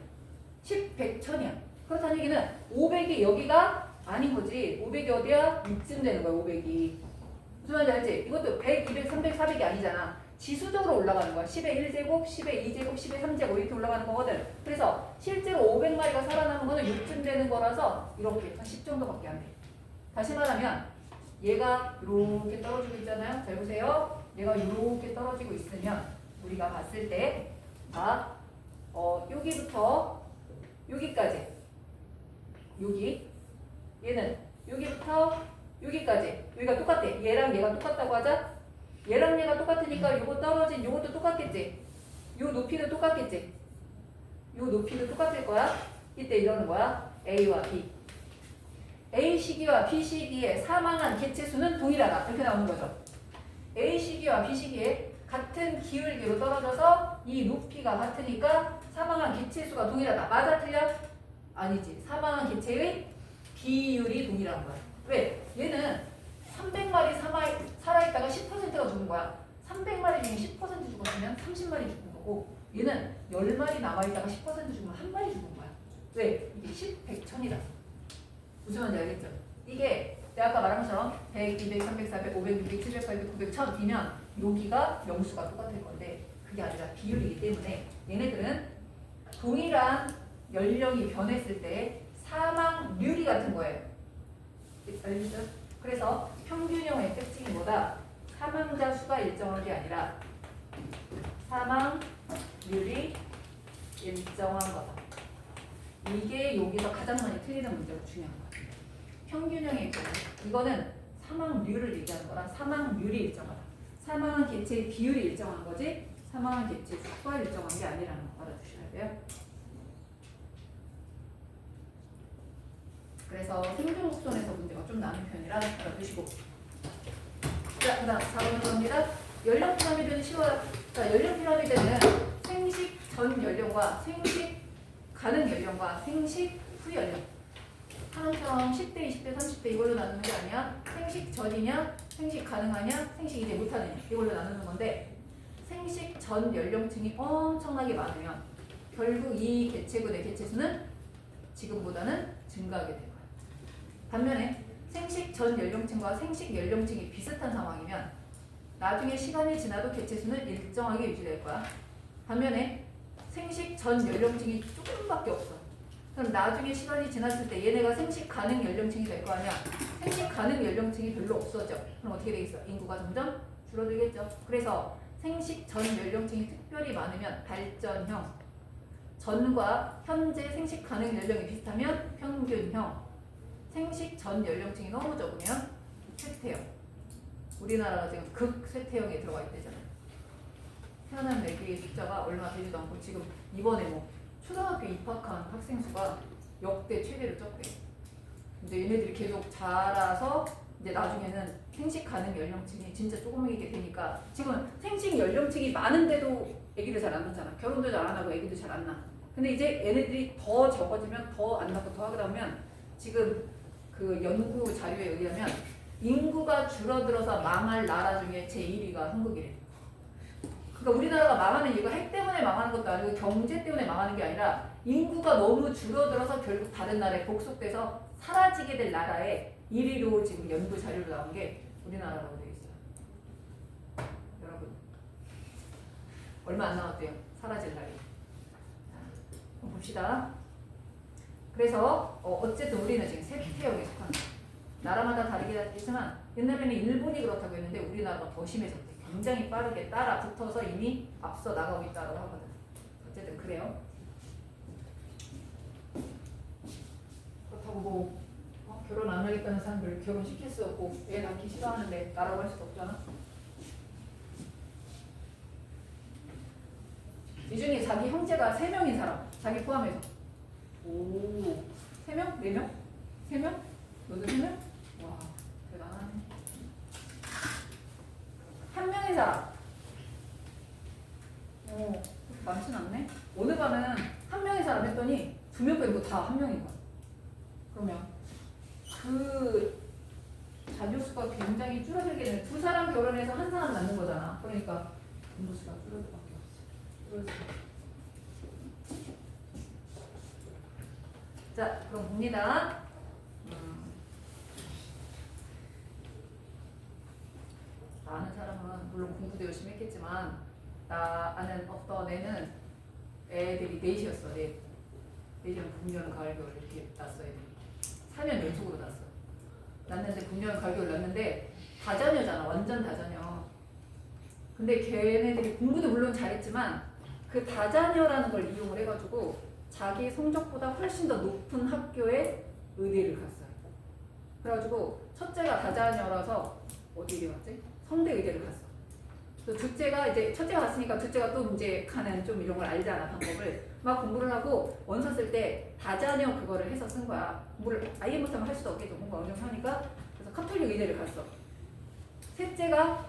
10, 100, 1000이야. 그렇다는 얘기는 500이 여기가 아닌 거지. 500이 어디야? 이쯤 되는 거야. 500이. 무슨 말인지 알지? 이것도 100, 200, 300, 400이 아니잖아. 지수적으로 올라가는 거야. 10의 1제곱, 10의 2제곱, 10의 3제곱 이렇게 올라가는 거거든. 그래서 실제로 500마리가 살아남은 거는 6쯤 되는 거라서 이렇게 한 10 정도밖에 안 돼. 다시 말하면 얘가 이렇게 떨어지고 있잖아요. 잘 보세요. 얘가 이렇게 떨어지고 있으면 우리가 봤을 때 여기부터 여기까지 여기 얘는 여기부터 여기까지 여기가 똑같아. 얘랑 얘가 똑같다고 하자. 얘랑 얘가 똑같으니까 요거 떨어진 요것도 똑같겠지. 요 높이도 똑같겠지. 요 높이도 똑같을 거야. 이때 이러는 거야. A와 B. A 시기와 B 시기에 사망한 개체 수는 동일하다. 이렇게 나오는 거죠. A 시기와 B 시기에 같은 기울기로 떨어져서 이 높이가 같으니까 사망한 개체 수가 동일하다. 맞아 틀려? 아니지. 사망한 개체의 비율이 동일한 거야. 왜? 얘는 300마리 살아있다가 10%가 죽은 거야. 300마리 중에 10% 죽었으면 30마리 죽은 거고 얘는 10마리 남아있다가 10% 죽으면 1마리 죽은 거야. 왜? 이게 10, 100, 1000이라서. 무슨 말인지 알겠죠? 이게 내가 아까 말한 것처럼 100, 200, 300, 400, 500, 600, 700, 800, 900, 1000 이면 여기가 명수가 똑같을 건데 그게 아니라 비율이기 때문에 얘네들은 동일한 연령이 변했을 때 사망률이 같은 거예요. 알겠죠? 그래서 평균형의 특징이 뭐다? 사망자 수가 일정한 게 아니라 사망률이 일정한 거다. 이게 여기서 가장 많이 틀리는 문제가 중요한 거야. 평균형의 경우 이거는 사망률을 얘기하는 거라 사망률이 일정하다. 사망한 개체의 비율이 일정한 거지 사망한 개체의 수가 일정한 게 아니라는 거 알아두셔야 돼요. 그래서 생존곡선에서 문제가 좀 나는 편이라 알아두시고. 자, 그 다음 4번으로 갑니다. 연령 피라미드는 쉬워요. 자, 연령 피라미드는 생식 전 연령과 생식 가능 연령과 생식 후 연령. 하나처럼 10대, 20대, 30대 이걸로 나누는 게 아니야. 생식 전이냐, 생식 가능하냐, 생식 이제 못하느냐 이걸로 나누는 건데 생식 전 연령층이 엄청나게 많으면 결국 이 개체군의 개체수는 지금보다는 증가하게 될 거야. 반면에 생식 전 연령층과 생식 연령층이 비슷한 상황이면 나중에 시간이 지나도 개체수는 일정하게 유지될 거야. 반면에 생식 전 연령층이 조금밖에 없어. 그럼 나중에 시간이 지났을 때 얘네가 생식 가능 연령층이 될 거 아니야. 생식 가능 연령층이 별로 없어져. 그럼 어떻게 되겠어? 인구가 점점 줄어들겠죠. 그래서 생식 전 연령층이 특별히 많으면 발전형, 전과 현재 생식 가능 연령이 비슷하면 평균형, 생식 전 연령층이 너무 적으면 쇠퇴형. 우리나라가 지금 극쇠퇴형에 들어가 있대잖아요. 태어난 애기의 숫자가 얼마 되지도 않고 지금 이번에 뭐 초등학교 입학한 학생 수가 역대 최대로 적대. 이제 얘네들이 계속 자라서 이제 나중에는 생식 가능 연령층이 진짜 조금이게 되니까 지금 생식 연령층이 많은데도 아기를 잘 안 낳잖아. 결혼도 잘 안 하고 아기도 잘 안 낳아. 근데 이제 얘네들이 더 적어지면 더 안 낳고 더 하다 보면 지금 그 연구 자료에 의하면 인구가 줄어들어서 망할 나라 중에 제1위가 한국이래. 그러니까 우리나라가 망하는 이유가 핵 때문에 망하는 것도 아니고 경제 때문에 망하는 게 아니라 인구가 너무 줄어들어서 결국 다른 나라에 복속돼서 사라지게 될 나라에 1위로 지금 연구 자료로 나온 게 우리나라라고 되어 있어요. 여러분 얼마 안 남았대요. 사라질 날이. 자, 봅시다. 그래서 어쨌든 우리는 지금 세태형에 속한 나라마다 다르긴 하지만 옛날에는 일본이 그렇다고 했는데 우리나라가 더 심해졌대. 굉장히 빠르게 따라 붙어서 이미 앞서 나가고 있다고 하거든. 어쨌든 그래요. 그렇다고 뭐 결혼 안 하겠다는 사람들 결혼시킬 수 없고 애 낳기 싫어하는데 나라고 할 수도 없잖아. 이 중에 자기 형제가 3명인 사람, 자기 포함해서. 오, 3명? 4명? 3명? 너도 3명? 와, 대단하네. 한 명의 사람. 많진 않네. 어느 반은 한 명의 사람 했더니 2명 빼고 다 한 명인 거야. 그러면 그 자녀수가 굉장히 줄어들게 두 사람 결혼해서 한 사람 낳는 거잖아. 그러니까 인구수가 줄어들 밖에 없어. 자, 그럼 봅니다. 아는 사람은 물론 공부도 열심히 했겠지만 나 아는 어떤 애는 애들이 넷이었어. 넷이면 봄여름 가을 겨울 이렇게 낳았어. 애들이 4년 연속으로 낳았어. 낳는데 봄여름 가을 겨울 낳는데 다자녀잖아. 완전 다자녀. 근데 걔네들이 공부도 물론 잘했지만 그 다자녀라는 걸 이용을 해가지고 자기 성적보다 훨씬 더 높은 학교에 의대를 갔어요. 그래가지고 첫째가 다자녀라서 어디에 갔지? 성대 의대를 갔어. 또 둘째가 이제 첫째가 갔으니까 둘째가 또 이제 가는 좀 이런 걸 알잖아. 방법을 막 공부를 하고 원서 쓸 때 다자녀 그거를 해서 쓴 거야. 공부를 아예 못하면 할 수도 없겠죠. 뭔가 어느 정도 하니까. 그래서 카톨릭 의대를 갔어. 셋째가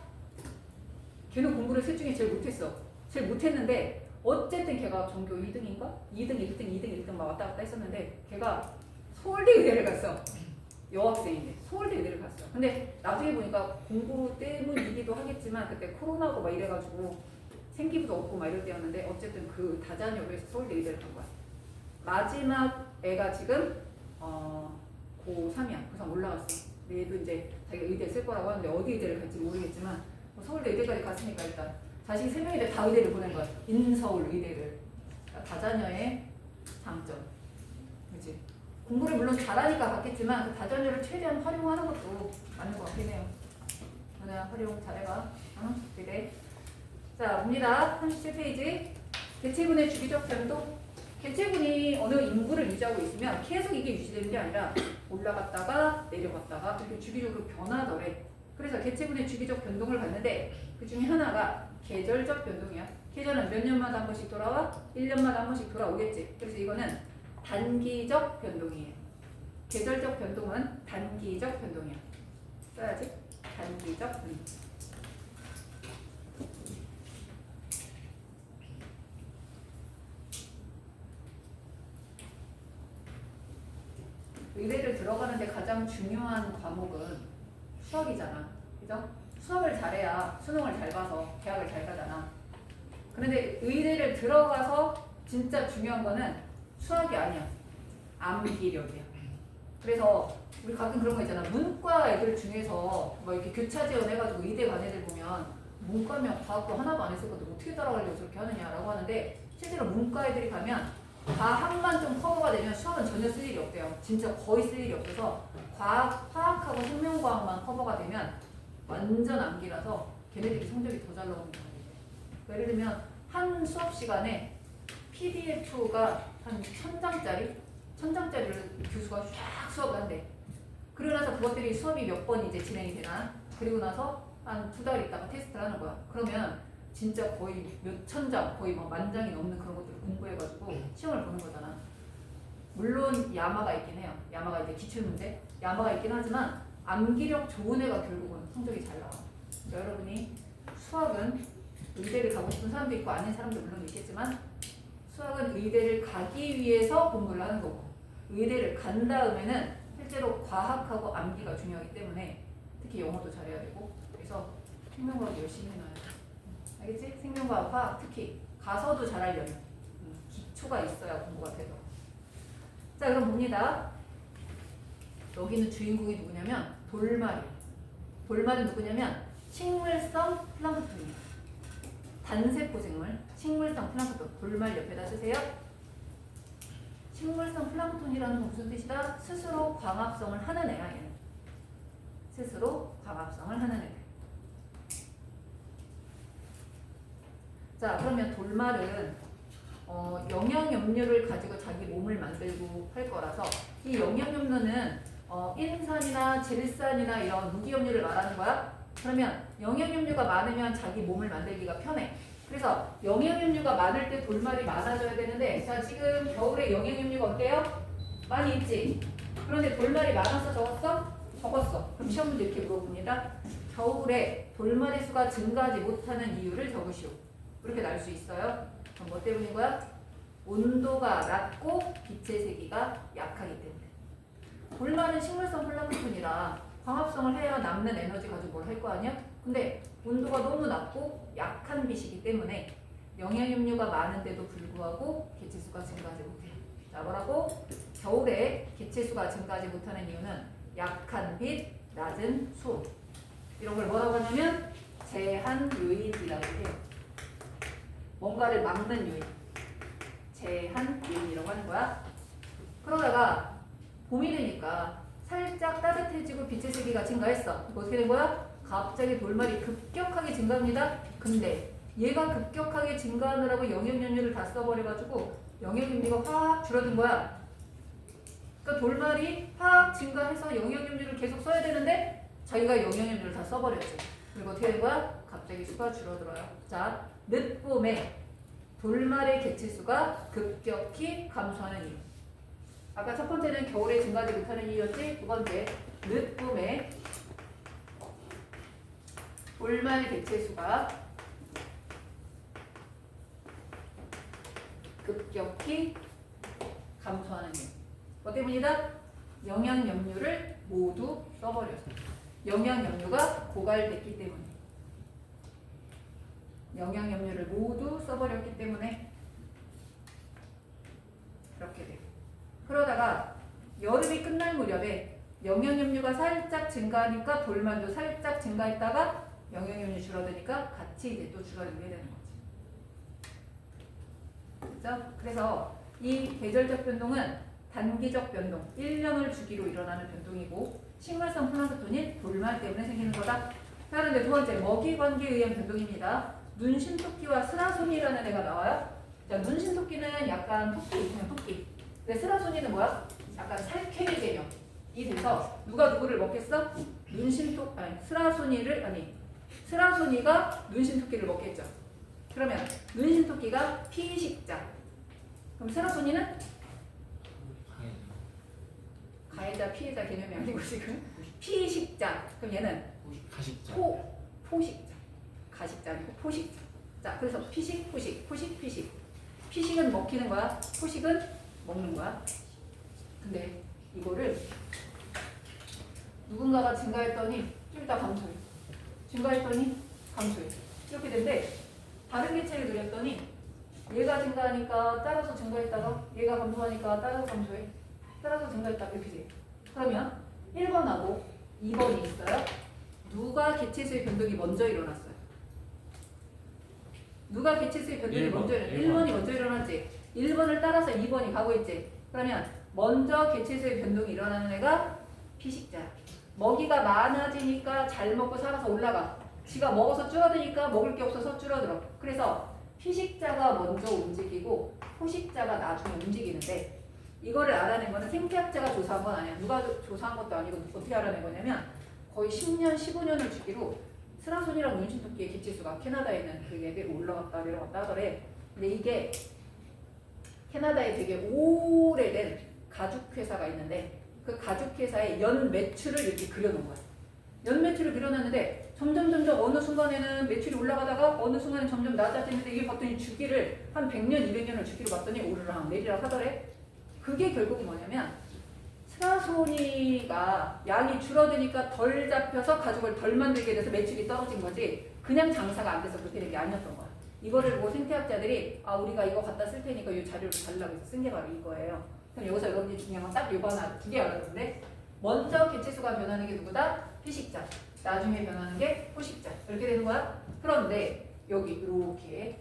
걔는 공부를 셋 중에 제일 못했어. 제일 못했는데 어쨌든 걔가 전교 2등인가? 2등, 1등, 2등, 1등 막 왔다 갔다 했었는데 걔가 서울대 의대를 갔어. 여학생인데 서울대 의대를 갔어요. 근데 나중에 보니까 공부 때문이기도 하겠지만 그때 코로나고 막 이래가지고 생기부도 없고 막 이럴 때였는데 어쨌든 그 다자녀로 해서 서울대 의대를 간 거야. 마지막 애가 지금 고3이야. 고3 올라갔어. 얘도 이제 자기 의대 쓸 거라고 하는데 어디 의대를 갈지 모르겠지만 서울대 의대까지 갔으니까 일단 자식이 3명인데 다 의대를 보낸 거야. 인서울 의대를. 그러니까 다자녀의 장점. 그치? 공부를 물론 잘하니까 갔겠지만 그 다자녀를 최대한 활용하는 것도 맞는 것 같긴 해요. 누나 활용 잘해봐. 그래. 자, 봅니다. 37페이지. 개체군의 주기적 변동. 개체군이 어느 인구를 유지하고 있으면 계속 이게 유지되는 게 아니라 올라갔다가 내려갔다가 이렇게 주기적으로 변하더래. 그래서 개체군의 주기적 변동을 봤는데 그 중에 하나가 계절적 변동이야. 계절은 몇 년마다 한 번씩 돌아와? 1년마다 한 번씩 돌아오겠지. 그래서 이거는 단기적 변동이에요. 계절적 변동은 단기적 변동이야. 써야지. 단기적 변동. 의대를 들어가는데 가장 중요한 과목은 수학이잖아. 그죠? 수학을 잘해야 수능을 잘 봐서 대학을 잘 가잖아. 그런데 의대를 들어가서 진짜 중요한 거는 수학이 아니야. 암기력이야. 그래서 우리 가끔 그런 거 있잖아. 문과 애들 중에서 뭐 이렇게 교차 지원해가지고 의대 간 애들 보면 문과면 과학도 하나도 안 했을 건데 어떻게 따라가려고 저렇게 하느냐라고 하는데 실제로 문과 애들이 가면 과학만 좀 커버가 되면 수학은 전혀 쓸 일이 없대요. 진짜 거의 쓸 일이 없어서 화학하고 생명과학만 커버가 되면 완전 암기라서 걔네들이 성적이 더 잘 나오는 거예요. 예를 들면 한 수업 시간에 PDF가 한 1000장짜리를 교수가 쫙 수업을 한대. 그러고 나서 그것들이 수업이 몇 번 이제 진행이 되나? 그리고 나서 한 2달 있다가 테스트를 하는 거야. 그러면 진짜 거의 몇 천 장, 거의 막 10,000장이 넘는 그런 것들을 공부해가지고 시험을 보는 거잖아. 물론 야마가 있긴 해요. 야마가 이제 기출문제. 야마가 있긴 하지만 암기력 좋은 애가 결국은 성적이 잘 나와요. 그러니까 여러분이 수학은 의대를 가고 싶은 사람도 있고 아닌 사람도 물론 있겠지만 수학은 의대를 가기 위해서 공부를 하는 거고 의대를 간 다음에는 실제로 과학하고 암기가 중요하기 때문에 특히 영어도 잘해야 되고 그래서 생명과학 열심히 해놔야 돼. 알겠지? 생명과학, 화학 특히 가서도 잘하려면 기초가 있어야 공부가 되죠. 자 그럼 봅니다. 여기는 주인공이 누구냐면 돌말이. 돌말이 누구냐면 식물성 플랑크톤이에요. 단세포생물, 식물성 플랑크톤. 돌말 옆에다 쓰세요. 식물성 플랑크톤이라는 건 무슨 뜻이다? 스스로 광합성을 하는 애야 얘는. 스스로 광합성을 하는 애들. 자 그러면 돌말은 영양염료를 가지고 자기 몸을 만들고 할 거라서 이 영양염료는 인산이나 질산이나 이런 무기염료를 말하는 거야. 그러면 영양염료가 많으면 자기 몸을 만들기가 편해. 그래서 영양염료가 많을 때 돌말이 많아져야 되는데 자 지금 겨울에 영양염료가 어때요? 많이 있지? 그런데 돌말이 많아서 적었어? 적었어. 그럼 시험 문제 이렇게 물어봅니다. 겨울에 돌말의 수가 증가하지 못하는 이유를 적으시오. 이렇게 날 수 있어요. 그럼 뭐 때문인 거야? 온도가 낮고 빛의 세기가 약하기 때문에. 돌말은 식물성 플랑크톤이라 광합성을 해야 남는 에너지 가지고 뭘 할 거 아니야? 근데 온도가 너무 낮고 약한 빛이기 때문에 영양염료가 많은데도 불구하고 개체수가 증가하지 못해요. 자 뭐라고? 겨울에 개체수가 증가하지 못하는 이유는 약한 빛, 낮은 수온. 이런 걸 뭐라고 하냐면 제한 요인이라고 해요. 뭔가를 막는 요인. 제한 요인이라고 하는 거야. 그러다가 봄이 되니까 살짝 따뜻해지고 빛의 세기가 증가했어. 이거 어떻게 된 거야? 갑자기 돌말이 급격하게 증가합니다. 근데 얘가 급격하게 증가하느라고 영양염료를 다 써버려가지고 영양염료가 확 줄어든 거야. 그러니까 돌말이 확 증가해서 영양염료를 계속 써야 되는데 자기가 영양염료를 다 써버렸지. 그리고 어떻게 된 거야? 갑자기 수가 줄어들어요. 자, 늦봄에 돌말의 개체수가 급격히 감소하는 이유. 아까 첫 번째는 겨울에 증가하지 못하는 이유였지. 두 번째, 늦봄에 돌말 개체수가 급격히 감소하는 이유. 뭐 때문이다? 영양염료를 모두 써버려서. 영양염료가 고갈됐기 때문에. 영양염료를 모두 써버렸기 때문에 그렇게 돼요. 그러다가 여름이 끝날 무렵에 영양염료가 살짝 증가하니까 돌말도 살짝 증가했다가 영양염료 줄어드니까 같이 이제 또 줄어들게 되는 거지. 그렇죠? 그래서 이 계절적 변동은 단기적 변동, 1년을 주기로 일어나는 변동이고 식물성 플랑크톤인 돌말 때문에 생기는 거다. 자, 그런데 두 번째, 먹이 관계에 의한 변동입니다. 눈신토끼와 스라소니라는 애가 나와요. 자, 눈신토끼는 약간 토끼, 그냥 토끼. 근데 스라소니는 뭐야? 약간 살쾡이 개념이 돼서 누가 누구를 먹겠어? 스라소니가 눈신토끼를 먹겠죠. 그러면 눈신토끼가 피식자. 그럼 스라소니는? 가해자, 피해자 개념이 아니고 지금 피식자. 그럼 얘는 가식자. 포식자. 가식자 아니고 포식자. 자, 그래서 피식. 피식은 먹히는 거야. 포식은 먹는 거야. 근데 이거를 누군가가 증가했더니 좀 이따 감소해. 증가했더니 감소해. 이렇게 된대. 다른 개체를 그렸더니 얘가 증가하니까 따라서 증가했다가 얘가 감소하니까 따라서 감소해. 따라서 증가했다. 이렇게 돼. 그러면 1번하고 2번이 있어요. 누가 개체수의 변동이 먼저 일어났어요? 누가 개체수의 변동이 1번. 먼저 일어났어요? 1번이 먼저 일어났지. 1번을 따라서 2번이 가고 있지. 그러면 먼저 개체수의 변동이 일어나는 애가 피식자. 먹이가 많아지니까 잘 먹고 살아서 올라가. 지가 먹어서 줄어드니까 먹을 게 없어서 줄어들어. 그래서 피식자가 먼저 움직이고 포식자가 나중에 움직이는데 이거를 알아낸 거는 생태학자가 조사한 건 아니야. 누가 조사한 것도 아니고 어떻게 알아낸 거냐면 거의 10년, 15년을 주기로 스라손이랑 눈신토끼의 개체수가 캐나다에 있는 그 애들이 올라갔다 내려갔다 하더래. 근데 이게 캐나다에 되게 오래된 가죽회사가 있는데 그 가죽회사의 연 매출을 이렇게 그려놓은 거야. 연 매출을 그려놨는데 점점 어느 순간에는 매출이 올라가다가 어느 순간에 점점 낮아지는데 이게 봤더니 주기를 한 100년, 200년을 주기로 봤더니 오르락 내리락 하더래. 그게 결국은 뭐냐면 스라소니가 양이 줄어드니까 덜 잡혀서 가죽을 덜 만들게 돼서 매출이 떨어진 거지 그냥 장사가 안 돼서 그렇게 된 게 아니었던 거야. 이거를 보고 생태학자들이 우리가 이거 갖다 쓸 테니까 이 자료를 달라고 해서 쓴 게 바로 이거예요. 그럼 여기서 여러분이 중요한 건 딱 이거 하나 두 개 알아듣는데 먼저 개체수가 변하는 게 누구다? 피식자. 나중에 변하는 게 포식자. 이렇게 되는 거야. 그런데 여기 이렇게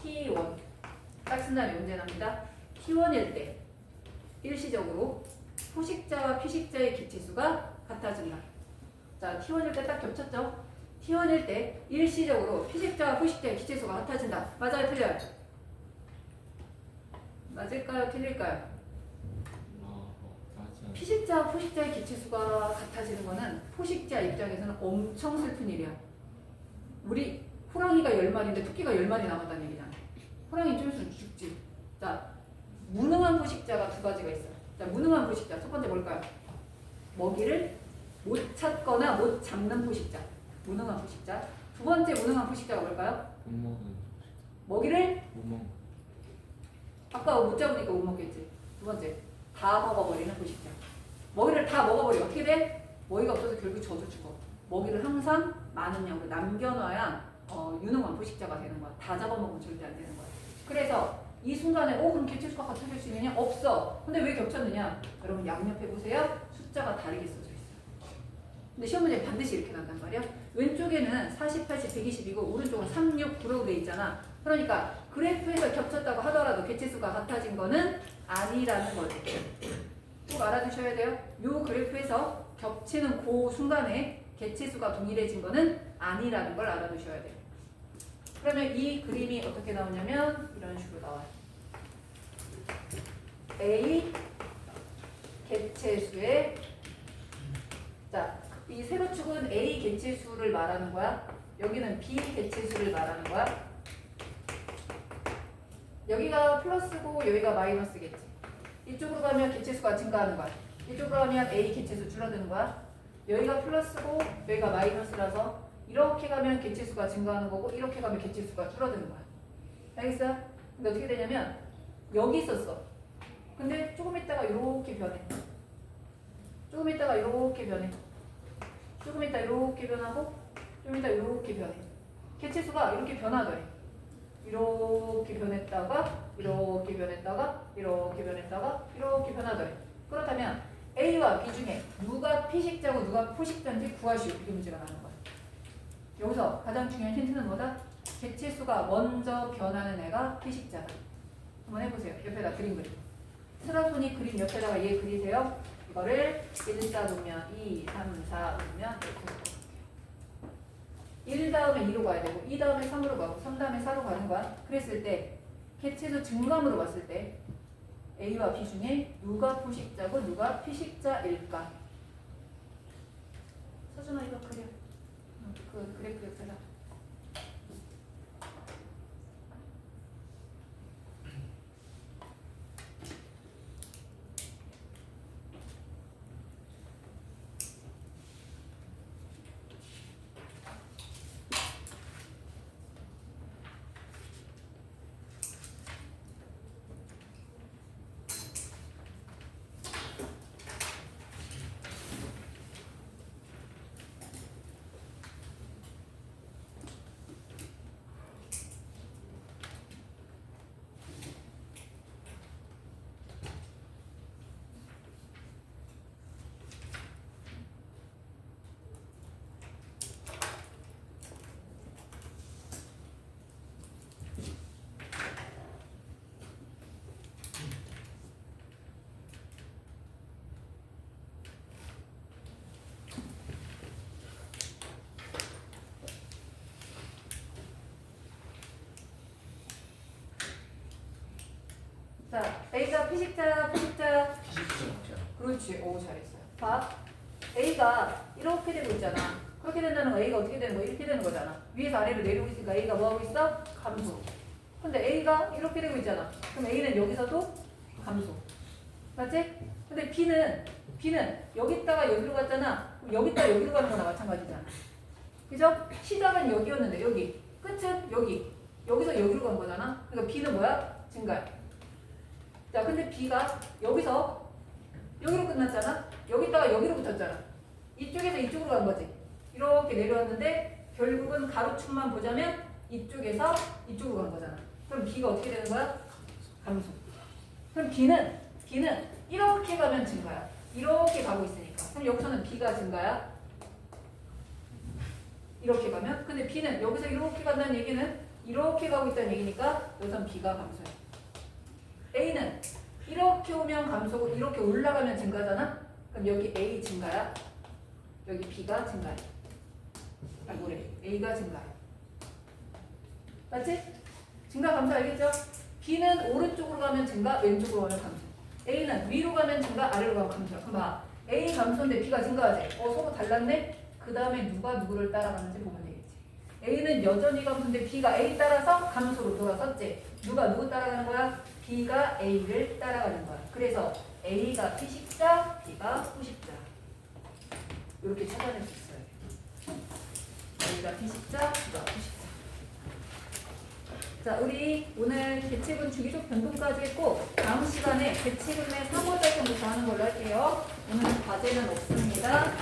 T1 딱 쓴다면 문제 납니다. T1일 때 일시적으로 포식자와 피식자의 개체수가 같아진다. 자, T1일 때 딱 겹쳤죠? T1일 때 일시적으로 피식자와 포식자의 개체수가 같아진다. 맞아요? 틀려요? 맞을까요? 틀릴까요? 피식자와 포식자의 개체수가 같아지는 거는 포식자 입장에서는 엄청 슬픈 일이야. 우리 호랑이가 10마리인데 토끼가 10마리 남았다는 얘기잖아. 호랑이 좀 있으면 죽지. 자, 무능한 포식자가 두 가지가 있어. 자, 무능한 포식자. 첫 번째 뭘까요? 먹이를 못 찾거나 못 잡는 포식자. 무능한 포식자. 두 번째 무능한 포식자가 뭘까요? 못 먹는 먹이를 못 먹. 아까 못 잡으니까 못 먹겠지. 두 번째 다 먹어버리는 포식자. 먹이를 다 먹어버리면 어떻게 돼? 먹이가 없어서 결국 저도 죽어. 먹이를 항상 많은 양으로 남겨놔야 유능한 포식자가 되는 거야. 다 잡아먹으면 절대 안 되는 거야. 그래서 이 순간에 그럼 개체수가 같아질 수 있느냐? 없어. 근데 왜 겹쳤느냐? 여러분 양옆에 보세요. 숫자가 다르게 써져 있어요. 근데 시험 문제 반드시 이렇게 난단 말이야. 왼쪽에는 40, 80, 120이고 오른쪽은 3, 6, 9로 돼 있잖아. 그러니까 그래프에서 겹쳤다고 하더라도 개체수가 같아진 거는 아니라는 거지. 꼭 알아두셔야 돼요. 요 그래프에서 겹치는 그 순간에 개체수가 동일해진 거는 아니라는 걸 알아두셔야 돼요. 그러면 이 그림이 어떻게 나오냐면 이런 식으로 나와요. A 개체수의 자, 이 세로축은 A 개체수를 말하는 거야. 여기는 B 개체수를 말하는 거야. 여기가 플러스고 여기가 마이너스겠지. 이쪽으로 가면 개체수가 증가하는 거야. 이쪽으로 가면 A 개체수 줄어드는 거야. 여기가 플러스고 여기가 마이너스라서 이렇게 가면 개체수가 증가하는 거고 이렇게 가면 개체수가 줄어드는 거야. 알겠어요? 근데 어떻게 되냐면 여기 있었어. 근데 조금 있다가 이렇게 변해. 조금 있다가 이렇게 변해. 조금 있다 이렇게 변하고 좀 있다 이렇게 변해. 개체수가 이렇게 변하더래. 이렇게 변했다가 이렇게 변했다가 이렇게 변했다가 이렇게 변하더래. 그렇다면 A와 B 중에 누가 피식자고 누가 포식자인지 구하시오. 이게 문제가 나는 거야. 여기서 가장 중요한 힌트는 뭐다? 개체수가 먼저 변하는 애가 피식자다. 한번 해보세요. 옆에다 그림 그리고. 스라소니 그림 옆에다가 얘 그리세요. 이거를 1 쌓으면 2, 3, 4 오면 이렇게 1 다음에 2로 가야 되고 2 다음에 3으로 가고 3 다음에 4로 가는 거야. 그랬을 때 개체수 증감으로 봤을 때 A와 B 중에 누가 포식자고 누가 피식자일까? 서준아 이거 그려. 그 그래프 옆에다. 자, A가 피식자, 포식자. 피식자. 그렇지. 오, 잘했어요. 봐. A가 이렇게 되고 있잖아. 그렇게 된다는 거 A가 어떻게 되는 거야? 이렇게 되는 거잖아. 위에서 아래로 내려오고 있으니까 A가 뭐 하고 있어? 감소. 근데 A가 이렇게 되고 있잖아. 그럼 A는 여기서도 감소. 맞지? 근데 B는 여기다가 여기로 갔잖아. 그럼 여기다가 여기로 가는 거나 마찬가지잖아. 그죠? 시작은 여기였는데 여기. 끝은 여기. 여기서 여기로 간 거잖아. 그러니까 B는 뭐야? 증가야. 자, 근데 B가 여기서 여기로 끝났잖아. 여기다가 여기로 붙었잖아. 이쪽에서 이쪽으로 간 거지. 이렇게 내려왔는데 결국은 가로축만 보자면 이쪽에서 이쪽으로 간 거잖아. 그럼 B가 어떻게 되는 거야? 감소. 그럼 B는 이렇게 가면 증가야. 이렇게 가고 있으니까. 그럼 여기서는 B가 증가야. 이렇게 가면. 근데 B는 여기서 이렇게 간다는 얘기는 이렇게 가고 있다는 얘기니까 여기서는 B가 감소야. A는 이렇게 오면 감소고 이렇게 올라가면 증가잖아. 그럼 여기 A 증가야. 여기 B가 증가야. 아, 뭐래? A가 증가야. 맞지? 증가 감소 알겠죠? B는 오른쪽으로 가면 증가, 왼쪽으로 가면 감소. A는 위로 가면 증가, 아래로 가면 감소. 그럼 봐. A 감소인데 B가 증가하지. 서로 달랐네? 그 다음에 누가 누구를 따라가는지 보면 되겠지. A는 여전히 감소인데 B가 A 따라서 감소로 돌아섰지. 누가 누구 따라가는 거야? B가 A를 따라가는 거야. 그래서 A가 피식자, B가 후식자. 이렇게 찾아낼 수 있어요. A가 피식자, B가 후식자. 자, 우리 오늘 계체군 주기적 변동까지 했고 다음 시간에 계체군의 상호작용부터 하는 걸로 할게요. 오늘 과제는 없습니다.